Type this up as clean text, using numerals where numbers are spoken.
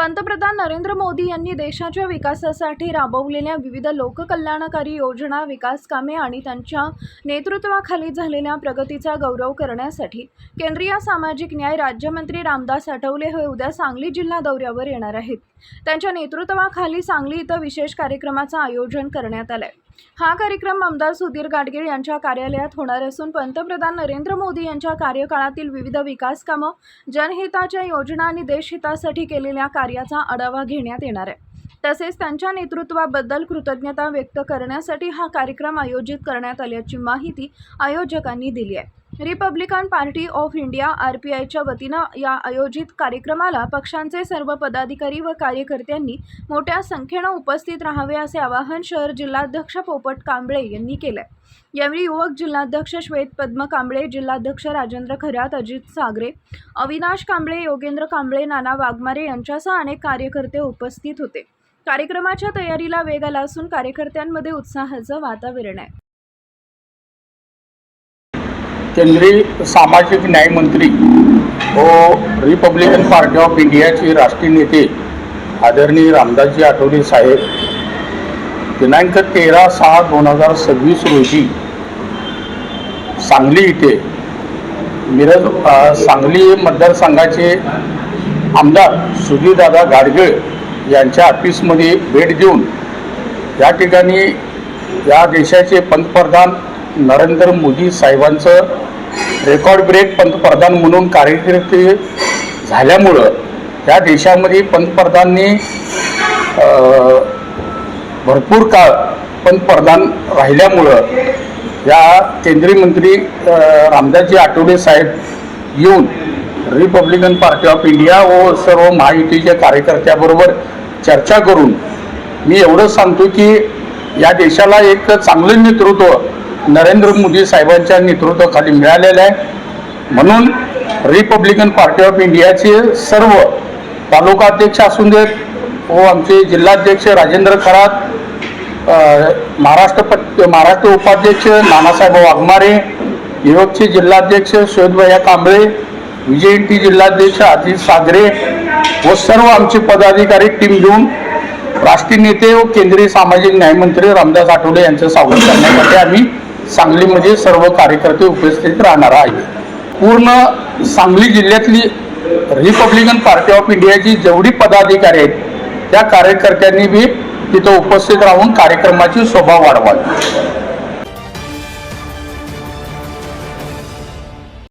पंतप्रधान नरेंद्र मोदी यांनी देशाच्या विकासासाठी राबवलेल्या विविध लोककल्याणकारी योजना, विकास कामे आणि त्यांच्या नेतृत्वाखाली झालेल्या प्रगतीचा गौरव करण्यासाठी केंद्रीय सामाजिक न्याय राज्यमंत्री रामदास आठवले हे उद्या सांगली जिल्हा दौऱ्यावर येणार आहेत। त्यांच्या नेतृत्वाखाली सांगली इथं विशेष कार्यक्रमाचं आयोजन करण्यात आलंय। हा कार्यक्रम आमदार सुधीर गाडगीळ यांच्या कार्यालयात होणार असून पंतप्रधान नरेंद्र मोदी यांच्या कार्यकाळातील विविध विकास कामं, जनहिताच्या योजना आणि देशहितासाठी केलेल्या कार्याचा आढावा घेण्यात येणार आहे। तसेच त्यांच्या नेतृत्वाबद्दल कृतज्ञता व्यक्त करण्यासाठी हा कार्यक्रम आयोजित करण्यात आल्याची माहिती आयोजकांनी दिली आहे। रिपब्लिकन पार्टी ऑफ इंडिया RPIच्या वतीनं या आयोजित कार्यक्रमाला पक्षांचे सर्व पदाधिकारी व कार्यकर्त्यांनी मोठ्या संख्येने उपस्थित राहावे असे आवाहन शहर जिल्हाध्यक्ष पोपट कांबळे यांनी केले। यावेळी युवक जिल्हाध्यक्ष श्वेत पद्म कांबळे, जिल्हाध्यक्ष राजेंद्र खरात, अजित सागरे, अविनाश कांबळे, योगेंद्र कांबळे, नाना वाघमारे यांच्यासह अनेक कार्यकर्ते उपस्थित होते। कार्यक्रमाच्या तयारीला वेग आला असून कार्यकर्त्यांमध्ये उत्साहाचं वातावरण आहे। केंद्रीय सामाजिक न्याय मंत्री व रिपब्लिकन पार्टी ऑफ इंडियाचे राष्ट्रीय नेते आदरणीय रामदासजी आठवले साहेब दिनांक 13/6/2026 रोजी सांगली इथे सांगली मतदारसंघाचे आमदार सुधीरदादा गाडगीळ यांच्या ऑफिसमध्ये भेट देऊन या ठिकाणी या देशाचे पंतप्रधान नरेंद्र मोदी साहेबांचं रेकॉर्ड ब्रेक पंतप्रधान म्हणून कार्यकिर्दी झाल्यामुळं या देशामध्ये पंतप्रधानांनी भरपूर काळ पंतप्रधान राहिल्यामुळं या केंद्रीय मंत्री रामदासजी आठवले साहेब येऊन रिपब्लिकन पार्टी ऑफ इंडिया व सर्व महायुतीच्या कार्यकर्त्याबरोबर चर्चा करून मी एवढं सांगतो की या देशाला एक चांगलं नेतृत्व नरेंद्र मोदी साहेबांच्या नेतृत्वाखाली मिळालेलं आहे। म्हणून रिपब्लिकन पार्टी ऑफ इंडियाचे सर्व तालुकाध्यक्ष असून देत व आमचे जिल्हाध्यक्ष राजेंद्र खरात, महाराष्ट्र उपाध्यक्ष नानासाहेब वाघमारे, युवकचे जिल्हाध्यक्ष श्वेतभैया कांबळे, विजयंती जिल्हाध्यक्ष अजित सागरे व सर्व आमचे पदाधिकारी टीम घेऊन राष्ट्रीय नेते व केंद्रीय सामाजिक न्याय मंत्री रामदास आठवले यांचं स्वागत करण्यासाठी आम्ही सांगलीमध्ये सर्व कार्यकर्ते उपस्थित राहणार आहेत। पूर्ण सांगली जिल्ह्यातली रिपब्लिकन पार्टी ऑफ इंडियाची जेवढी पदाधिकारी आहेत त्या कार्यकर्त्यांनी बी तिथं उपस्थित राहून कार्यक्रमाची शोभा वाढवावी।